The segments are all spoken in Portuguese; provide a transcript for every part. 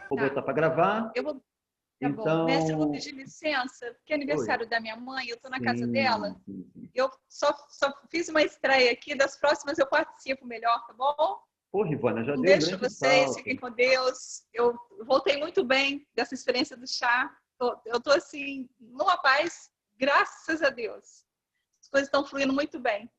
Vou Tá. botar para gravar. Eu vou... Tá bom. Mestre, eu vou Então, pedir licença, porque é oi. aniversário da minha mãe, eu estou na casa dela. Sim, sim, sim. Eu só fiz uma estreia aqui, das próximas eu participo melhor, tá bom? Pô, Rivana, já Um deu um beijo para grande vocês, salto. fiquem com Deus. Eu voltei muito bem dessa experiência do chá. Eu estou assim, numa paz, graças a Deus. As coisas estão fluindo muito bem.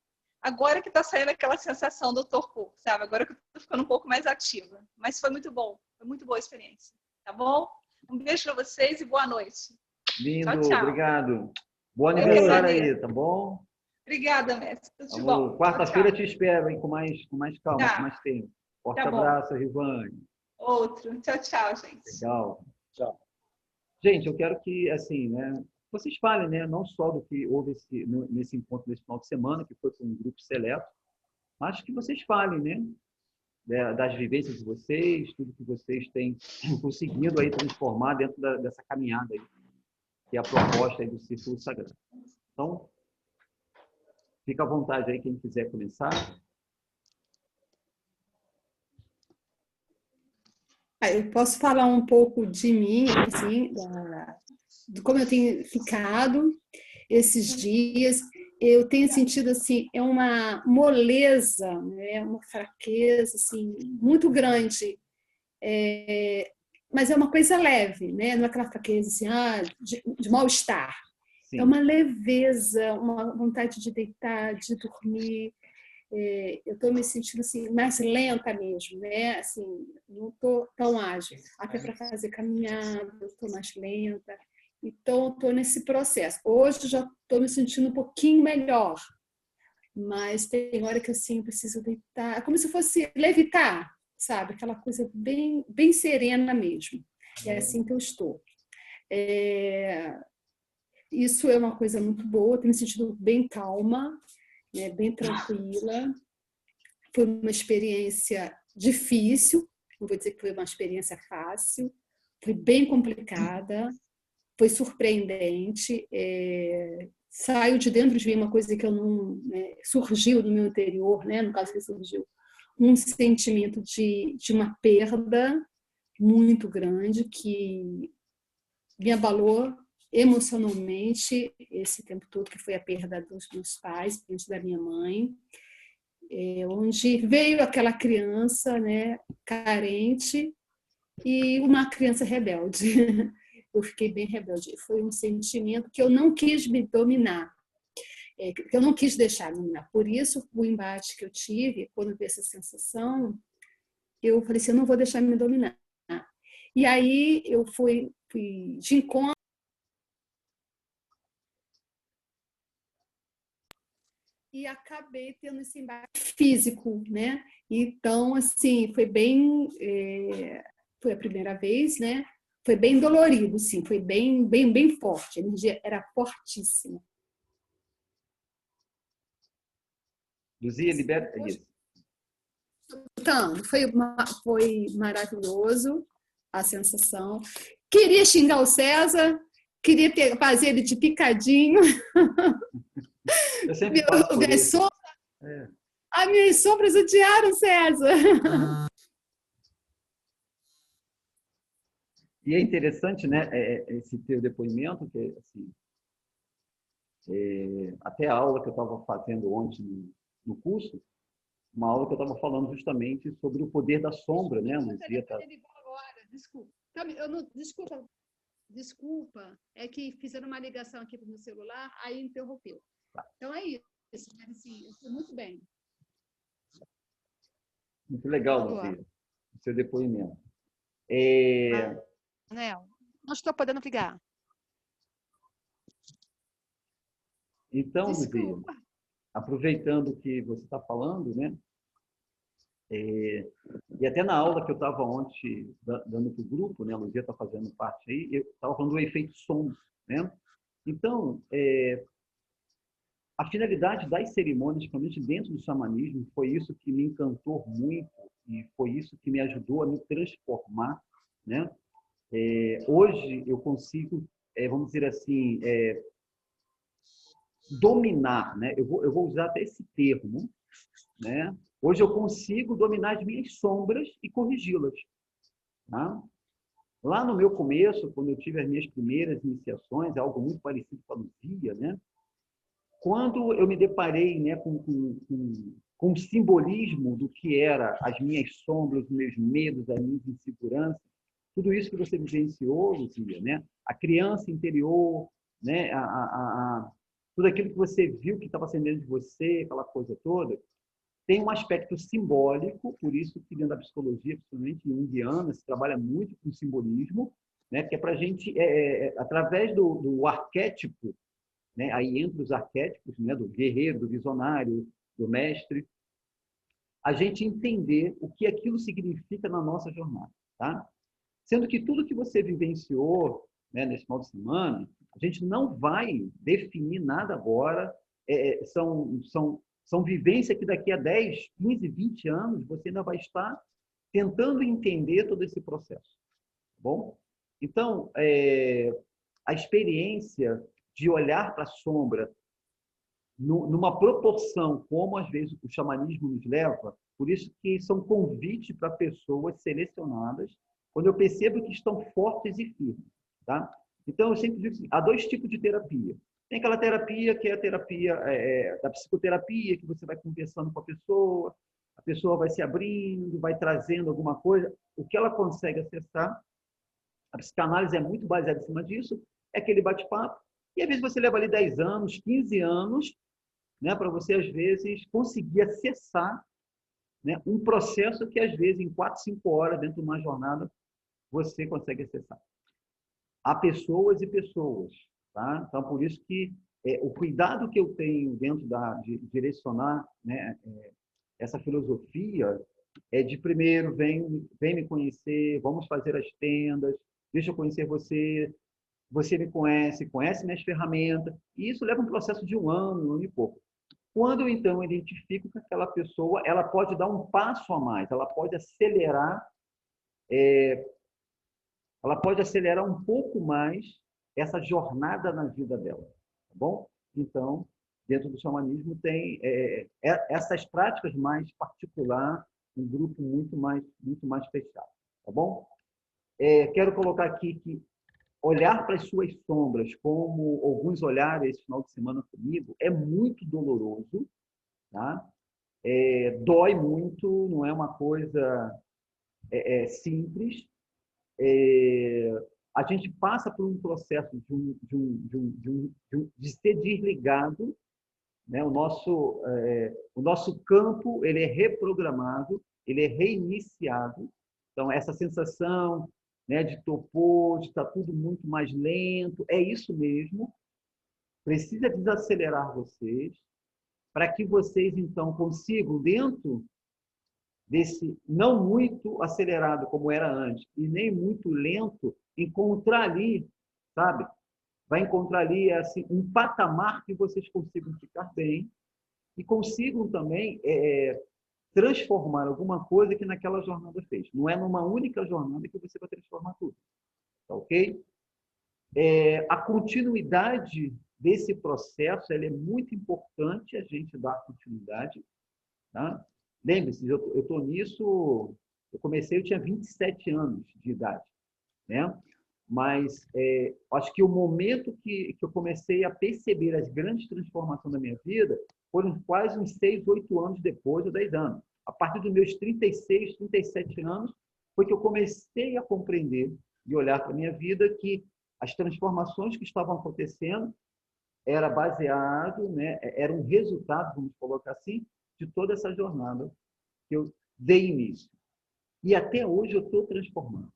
Agora que está saindo aquela sensação do torpor, sabe? Agora que eu estou ficando um pouco mais ativa. Mas foi muito bom, foi muito boa a experiência. Tá bom? Um beijo para vocês e boa noite. Lindo, Tchau, tchau. obrigado. Bom Eu que aniversário agradeço. aí, tá bom? Obrigada, mestre. Tudo de Vamos, bom. Tchau, quarta-feira tchau. te espero, hein, com mais calma, com Tá, mais tempo. Forte tá bom. abraço, Rivane. Outro. Tchau, tchau, gente. Legal. Tchau. Gente, eu quero que, assim, né, vocês falem, né, não só do que houve nesse encontro desse final de semana, que foi com um grupo seleto, mas que vocês falem, né, das vivências de vocês, tudo que vocês têm conseguido aí transformar dentro dessa caminhada aí, que é a proposta aí do Círculo Sagrado. Então, fica à vontade aí quem quiser começar. Eu posso falar um pouco de mim, assim, de como eu tenho ficado esses dias. Eu tenho sentido assim, é uma moleza, né? Uma fraqueza assim, muito grande. Mas é uma coisa leve, né? Não é aquela fraqueza assim, de mal-estar. Sim. É uma leveza, uma vontade de deitar, de dormir. Eu estou me sentindo assim mais lenta mesmo, né? Assim, não estou tão ágil. Até para fazer caminhada, eu estou mais lenta. Então, estou nesse processo. Hoje já estou me sentindo um pouquinho melhor, mas tem hora que assim, eu preciso deitar, é como se fosse levitar, sabe? Aquela coisa bem, bem serena mesmo. É assim que eu estou. Isso é uma coisa muito boa, tenho me sentido bem calma, né? Bem tranquila. Foi uma experiência difícil, não vou dizer que foi uma experiência fácil, foi bem complicada, foi surpreendente. Saio de dentro de mim uma coisa que eu não, né, surgiu no meu interior, né? No caso que surgiu um sentimento de uma perda muito grande que me abalou emocionalmente esse tempo todo, que foi a perda dos meus pais, antes da minha mãe, onde veio aquela criança, né, carente e uma criança rebelde. Eu fiquei bem rebelde. Foi um sentimento que eu não quis me dominar, que eu não quis deixar dominar. Por isso, o embate que eu tive, quando vi essa sensação, eu falei assim, eu não vou deixar me dominar. E aí eu fui de encontro e acabei tendo esse embate físico, né? Então, assim, foi bem... foi a primeira vez, né? Foi bem dolorido, sim, foi bem, bem, bem forte. A energia era fortíssima. Luzia, liberta isso. Então, foi maravilhoso a sensação. Queria xingar o César, queria fazer ele de picadinho. Eu sempre passo por isso. As minhas sombras odiaram o César. E é interessante, né, esse teu depoimento, que assim, até a aula que eu estava fazendo ontem no curso, uma aula que eu estava falando justamente sobre o poder da sombra, né, Luzia? Desculpa. Desculpa, é que fizeram uma ligação aqui para o meu celular, aí interrompeu. Então é isso, mas assim, eu estou muito bem. Muito legal, Luzia, o seu depoimento. Não estou podendo ligar. Então, Luzia, aproveitando que você está falando, né? E até na aula que eu estava ontem dando para o grupo, né? A Luzia está fazendo parte aí, eu estava falando do efeito sombra, né? Então, a finalidade das cerimônias, principalmente dentro do xamanismo, foi isso que me encantou muito e foi isso que me ajudou a me transformar, né? Hoje eu consigo, vamos dizer assim, dominar, né? Eu vou usar até esse termo, né? Hoje eu consigo dominar as minhas sombras e corrigi-las, tá? Lá no meu começo, quando eu tive as minhas primeiras iniciações, é algo muito parecido com a Luzia, né? Quando eu me deparei, né, com o simbolismo do que era as minhas sombras, os meus medos, as minhas inseguranças, tudo isso que você vivenciou, Luzia, né? A criança interior, né? Tudo aquilo que você viu que estava sendo dentro de você, aquela coisa toda, tem um aspecto simbólico, por isso que dentro da psicologia, principalmente junguiana, se trabalha muito com simbolismo, né? Que é para a gente, através do arquétipo, né? Aí entre os arquétipos, né? Do guerreiro, do visionário, do mestre, a gente entender o que aquilo significa na nossa jornada, tá? Sendo que tudo que você vivenciou, né, nesse final de semana, a gente não vai definir nada agora, são vivências que daqui a 10, 15, 20 anos você ainda vai estar tentando entender todo esse processo, tá bom? Então, a experiência de olhar para a sombra numa proporção como às vezes o xamanismo nos leva, por isso que são convites para pessoas selecionadas, quando eu percebo que estão fortes e firmes, tá? Então eu sempre digo assim, há dois tipos de terapia. Tem aquela terapia que é a terapia da psicoterapia, que você vai conversando com a pessoa vai se abrindo, vai trazendo alguma coisa, o que ela consegue acessar. A psicanálise é muito baseada em cima disso, é aquele bate-papo, e às vezes você leva ali 10 anos, 15 anos, né, para você, às vezes, conseguir acessar, né, um processo que, às vezes, em 4, 5 horas, dentro de uma jornada, você consegue acessar. Há pessoas e pessoas. Tá? Então, por isso que o cuidado que eu tenho dentro de direcionar, né, essa filosofia é de, primeiro, vem me conhecer, vamos fazer as tendas, deixa eu conhecer você, você me conhece minhas ferramentas, e isso leva um processo de um ano e pouco. Quando, então, eu identifico que aquela pessoa ela pode dar um passo a mais, ela pode acelerar um pouco mais essa jornada na vida dela, tá bom? Então, dentro do xamanismo tem essas práticas mais particular, um grupo muito mais fechado, tá bom? Quero colocar aqui que olhar para as suas sombras, como alguns olharam esse final de semana comigo, é muito doloroso, tá? Dói muito, não é uma coisa simples. A gente passa por um processo de ser desligado, né? O nosso campo ele é reprogramado, ele é reiniciado. Então, essa sensação, né, de topor, de estar tudo muito mais lento, é isso mesmo. Precisa desacelerar vocês, para que vocês, então, consigam, dentro desse não muito acelerado como era antes, e nem muito lento, encontrar ali, sabe? Vai encontrar ali assim, um patamar que vocês consigam ficar bem e consigam também transformar alguma coisa que naquela jornada fez. Não é numa única jornada que você vai transformar tudo. Tá ok? A continuidade desse processo ela é muito importante a gente dar continuidade. Tá? Lembre-se, eu estou nisso, eu tinha 27 anos de idade, né? Mas acho que o momento que eu comecei a perceber as grandes transformações da minha vida foram quase uns 6, 8 anos depois, ou 10 anos. A partir dos meus 36, 37 anos, foi que eu comecei a compreender e olhar para a minha vida que as transformações que estavam acontecendo era baseado, né, era um resultado, vamos colocar assim, de toda essa jornada que eu dei início. E até hoje eu estou transformando.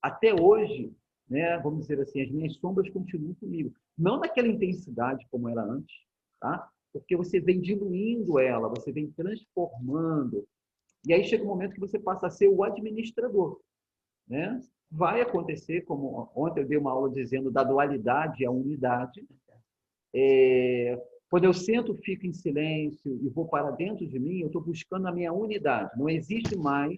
Até hoje, né, vamos dizer assim, as minhas sombras continuam comigo. Não naquela intensidade como era antes, tá? Porque você vem diluindo ela, você vem transformando. E aí chega um momento que você passa a ser o administrador, né? Vai acontecer, como ontem eu dei uma aula dizendo da dualidade e a unidade. Quando eu sento, fico em silêncio e vou para dentro de mim, eu estou buscando a minha unidade. Não existe mais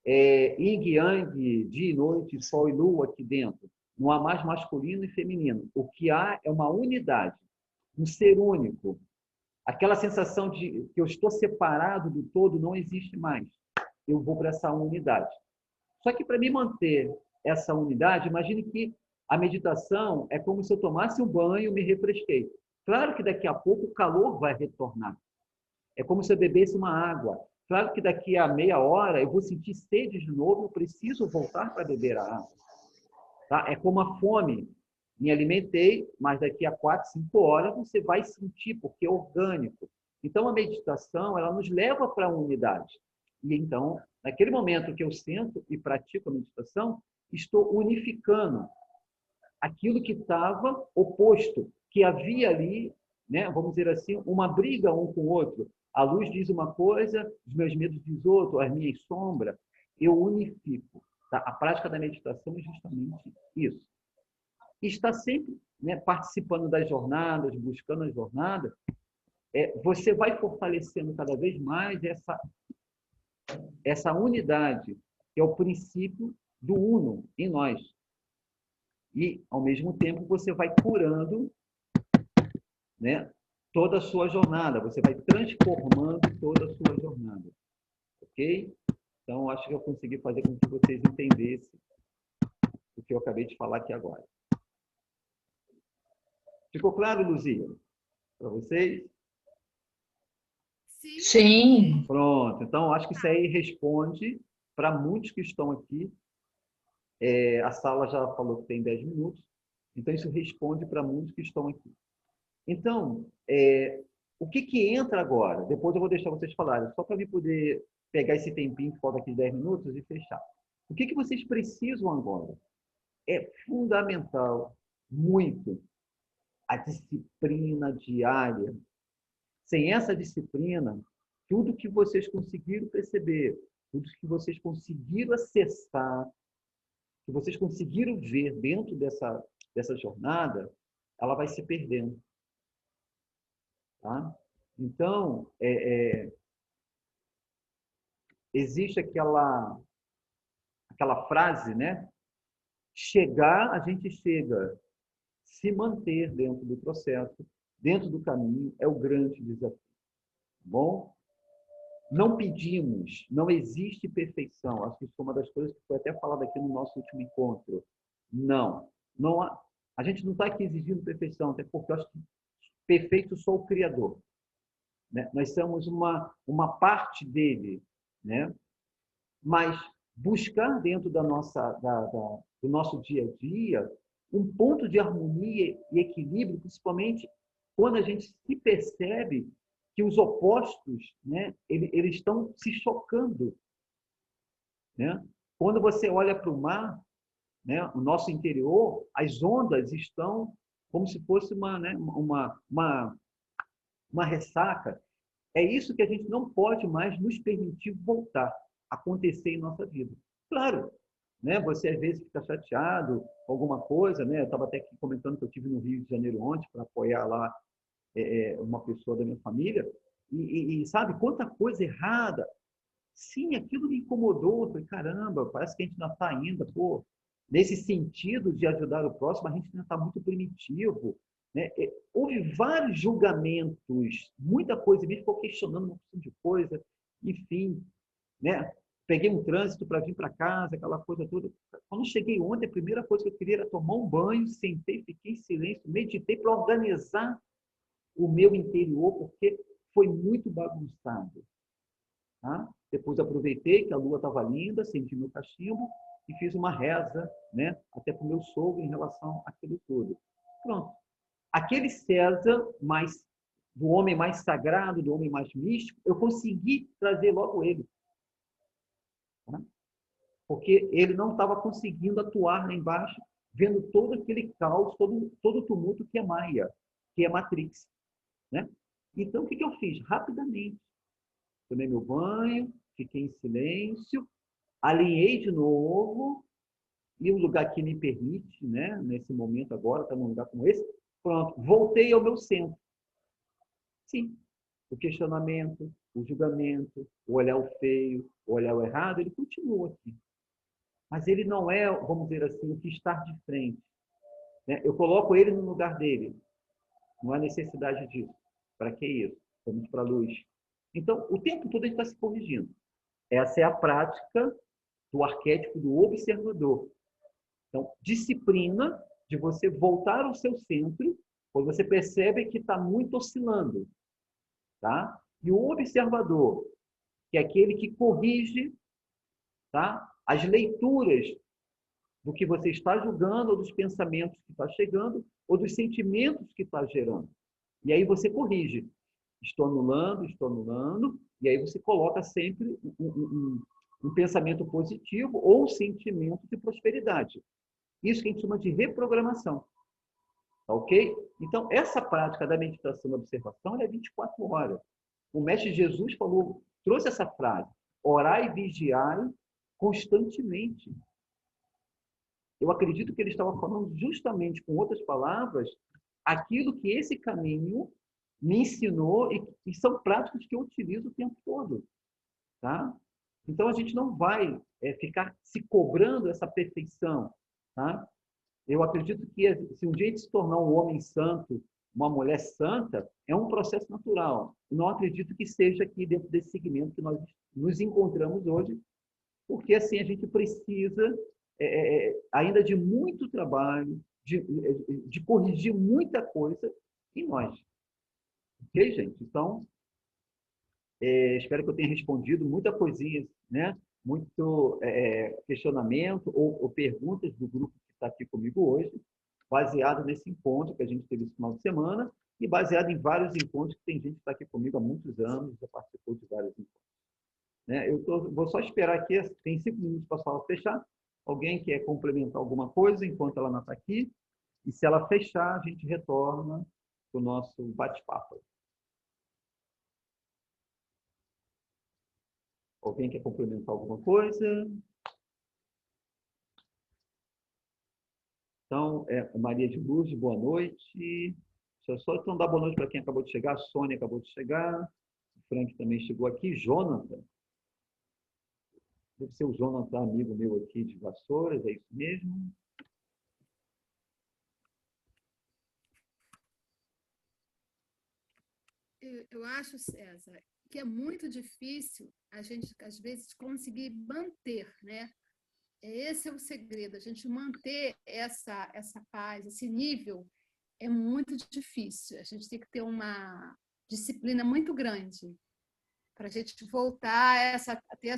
yin e yang, dia e noite, sol e lua aqui dentro. Não há mais masculino e feminino. O que há é uma unidade, um ser único. Aquela sensação de que eu estou separado do todo não existe mais. Eu vou para essa unidade. Só que para me manter essa unidade, imagine que a meditação é como se eu tomasse um banho e me refresquei. Claro que daqui a pouco o calor vai retornar. É como se eu bebesse uma água. Claro que daqui a meia hora eu vou sentir sede de novo, eu preciso voltar para beber a água. Tá? É como a fome. Me alimentei, mas daqui a 4, 5 horas você vai sentir, porque é orgânico. Então, a meditação, ela nos leva para a unidade. E então, naquele momento que eu sento e pratico a meditação, estou unificando aquilo que estava oposto, que havia ali, né, vamos dizer assim, uma briga um com o outro. A luz diz uma coisa, os meus medos diz outra, as minhas sombras. Eu unifico. Tá? A prática da meditação é justamente isso. E está sempre, né, participando das jornadas, buscando a jornada, você vai fortalecendo cada vez mais essa unidade, que é o princípio do uno em nós. E, ao mesmo tempo, você vai curando, né, toda a sua jornada, você vai transformando toda a sua jornada. Ok? Então, acho que eu consegui fazer com que vocês entendessem o que eu acabei de falar aqui agora. Ficou claro, Luzia? Para vocês? Sim. Pronto. Então, acho que isso aí responde para muitos que estão aqui. A sala já falou que tem 10 minutos. Então, isso responde para muitos que estão aqui. Então, o que entra agora? Depois eu vou deixar vocês falarem, só para eu poder pegar esse tempinho que falta aqui de 10 minutos e fechar. O que vocês precisam agora? É fundamental, muito, a disciplina diária. Sem essa disciplina, tudo que vocês conseguiram perceber, tudo que vocês conseguiram acessar, que vocês conseguiram ver dentro dessa jornada, ela vai se perdendo. Tá? Então, existe aquela frase, né? Chegar, a gente chega. Se manter dentro do processo, dentro do caminho, é o grande desafio. Bom? Não pedimos, não existe perfeição. Acho que isso foi uma das coisas que foi até falado aqui no nosso último encontro. Não há, a gente não está aqui exigindo perfeição, até porque eu acho que perfeito só o Criador. Né? Nós somos uma parte dele, né? Mas buscar dentro do nosso dia a dia um ponto de harmonia e equilíbrio, principalmente quando a gente se percebe que os opostos, né, eles estão se chocando. Né? Quando você olha para o mar, né, o nosso interior, as ondas estão como se fosse uma ressaca. É isso que a gente não pode mais nos permitir voltar a acontecer em nossa vida. Claro, né, você às vezes fica chateado com alguma coisa, né? Eu estava até aqui comentando que eu estive no Rio de Janeiro ontem para apoiar lá uma pessoa da minha família e sabe quanta coisa errada. Sim, aquilo me incomodou. Eu falei, caramba, parece que a gente ainda está ainda, pô, nesse sentido de ajudar o próximo, a gente ainda está muito primitivo. Né? Houve vários julgamentos, muita coisa, me ficou questionando uma porção de coisa, enfim, né? Peguei um trânsito para vir para casa, aquela coisa toda. Quando cheguei ontem, a primeira coisa que eu queria era tomar um banho, sentei, fiquei em silêncio, meditei para organizar o meu interior, porque foi muito bagunçado. Tá? Depois aproveitei que a lua estava linda, senti meu cachimbo e fiz uma reza, né? Até para o meu sogro em relação àquilo tudo. Pronto. Aquele César do homem mais sagrado, do homem mais místico, eu consegui trazer logo ele. Tá? Porque ele não estava conseguindo atuar lá embaixo, vendo todo aquele caos, todo o tumulto que é Maia, que é Matrix. Né? Então, o que eu fiz? Rapidamente. Tomei meu banho, fiquei em silêncio, alinhei de novo, e o lugar que me permite, né, nesse momento agora, estar num lugar como esse, pronto, voltei ao meu centro. Sim, o questionamento, o julgamento, o olhar o feio, o olhar o errado, ele continua aqui. Mas ele não é, vamos dizer assim, o que está de frente. Né? Eu coloco ele no lugar dele. Não há necessidade disso. Para que isso? Vamos para a luz. Então, o tempo todo a gente está se corrigindo. Essa é a prática do arquétipo do observador. Então, disciplina de você voltar ao seu centro quando você percebe que está muito oscilando. Tá? E o observador, que é aquele que corrige, tá? As leituras do que você está julgando, ou dos pensamentos que está chegando, ou dos sentimentos que está gerando. E aí você corrige. Estou anulando, e aí você coloca sempre um pensamento positivo ou um sentimento de prosperidade. Isso que a gente chama de reprogramação. Tá ok? Então, essa prática da meditação da observação é 24 horas. O Mestre Jesus falou, trouxe essa frase, orai e vigiai constantemente. Eu acredito que ele estava falando justamente, com outras palavras, aquilo que esse caminho me ensinou e são práticas que eu utilizo o tempo todo. Tá? Então, a gente não vai ficar se cobrando essa perfeição. Tá? Eu acredito que se um dia a gente se tornar um homem santo, uma mulher santa, é um processo natural. Não acredito que seja aqui dentro desse segmento que nós nos encontramos hoje, porque assim a gente precisa ainda de muito trabalho, de corrigir muita coisa em nós. Ok, gente? Então, espero que eu tenha respondido muita coisinha, né? Muito questionamento ou perguntas do grupo que está aqui comigo hoje, baseado nesse encontro que a gente teve esse final de semana e baseado em vários encontros que tem gente que está aqui comigo há muitos anos, já participou de vários encontros. Né? Vou só esperar aqui, tem 5 minutos para a sala fechar. Alguém quer complementar alguma coisa enquanto ela não está aqui? E se ela fechar, a gente retorna para o nosso bate-papo. Alguém quer complementar alguma coisa? Então, Maria de Lourdes, boa noite. Deixa eu só então dar boa noite para quem acabou de chegar. A Sônia acabou de chegar. O Frank também chegou aqui. Jonathan. Deve ser o Jonathan, amigo meu aqui de Vassouras, é isso mesmo? Eu acho, César, que é muito difícil a gente, às vezes, conseguir manter, né? Esse é o segredo, a gente manter essa paz, esse nível é muito difícil. A gente tem que ter uma disciplina muito grande para a gente voltar a ter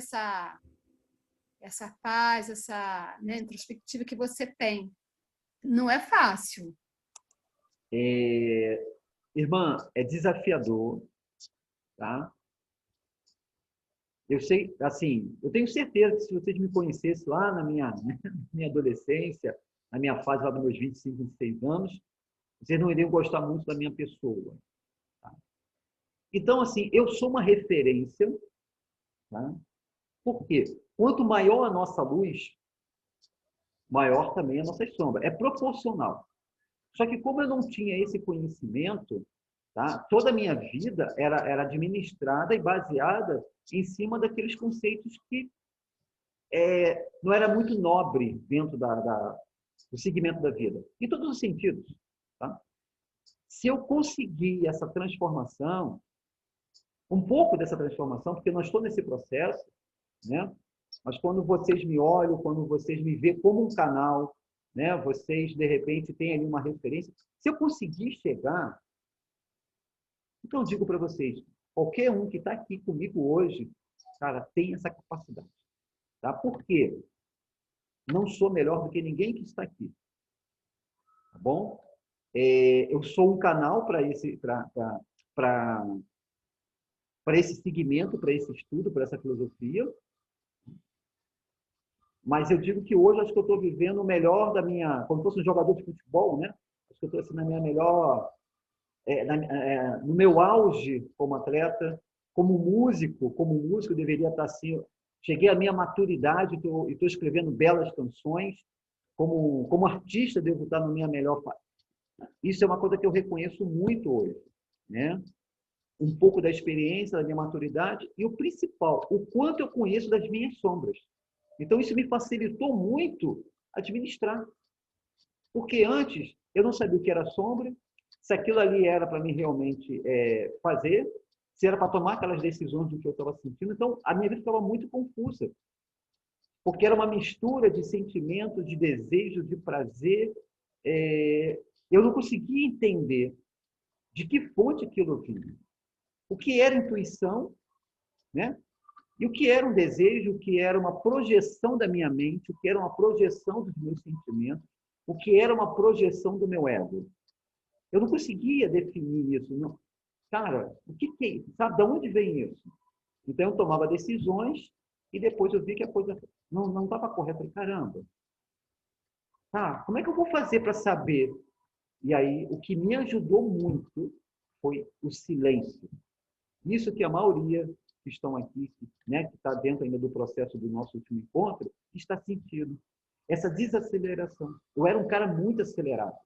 essa paz, essa, né, introspectiva que você tem. Não é fácil. Irmã, é desafiador, tá? Eu sei, assim, eu tenho certeza que se vocês me conhecessem lá na minha adolescência, na minha fase lá dos meus 25, 26 anos, vocês não iriam gostar muito da minha pessoa. Tá? Então, assim, eu sou uma referência, tá? Por quê? Quanto maior a nossa luz, maior também a nossa sombra. É proporcional. Só que como eu não tinha esse conhecimento, tá? Toda a minha vida era administrada e baseada em cima daqueles conceitos que não era muito nobre dentro do segmento da vida, em todos os sentidos. Tá? Se eu conseguir essa transformação, um pouco dessa transformação, porque eu não estou nesse processo, né? Mas quando vocês me olham, quando vocês me veem como um canal, né? Vocês, de repente, têm ali uma referência. Se eu conseguir chegar, então eu digo para vocês, qualquer um que está aqui comigo hoje, cara, tem essa capacidade. Tá? Por quê? Não sou melhor do que ninguém que está aqui. Tá bom? Eu sou um canal para esse segmento, para esse estudo, para essa filosofia. Mas eu digo que hoje acho que eu estou vivendo o melhor da minha... Como fosse um jogador de futebol, né? Acho que eu estou assim, na minha melhor... no meu auge como atleta, como músico eu deveria estar assim... Cheguei à minha maturidade e estou escrevendo belas canções. Como artista, devo estar na minha melhor fase. Isso é uma coisa que eu reconheço muito hoje, né? Um pouco da experiência, da minha maturidade e o principal, o quanto eu conheço das minhas sombras. Então, isso me facilitou muito administrar. Porque antes, eu não sabia o que era sombra, se aquilo ali era para mim realmente fazer, se era para tomar aquelas decisões do que eu estava sentindo. Então, a minha vida estava muito confusa. porque era uma mistura de sentimentos, de desejo, de prazer. Eu não conseguia entender de que fonte aquilo vinha. O que era intuição, né? E o que era um desejo, o que era uma projeção da minha mente, o que era uma projeção dos meus sentimentos, o que era uma projeção do meu ego. Eu não conseguia definir isso. Não. Cara, o que é isso? Sabe de onde vem isso? Então, eu tomava decisões e depois eu vi que a coisa não estava correta. Eu falei, caramba, tá, como é que eu vou fazer para saber? E aí, o que me ajudou muito foi o silêncio. Isso que a maioria que estão aqui, né, que está dentro ainda do processo do nosso último encontro, está sentindo. Essa desaceleração. Eu era um cara muito acelerado.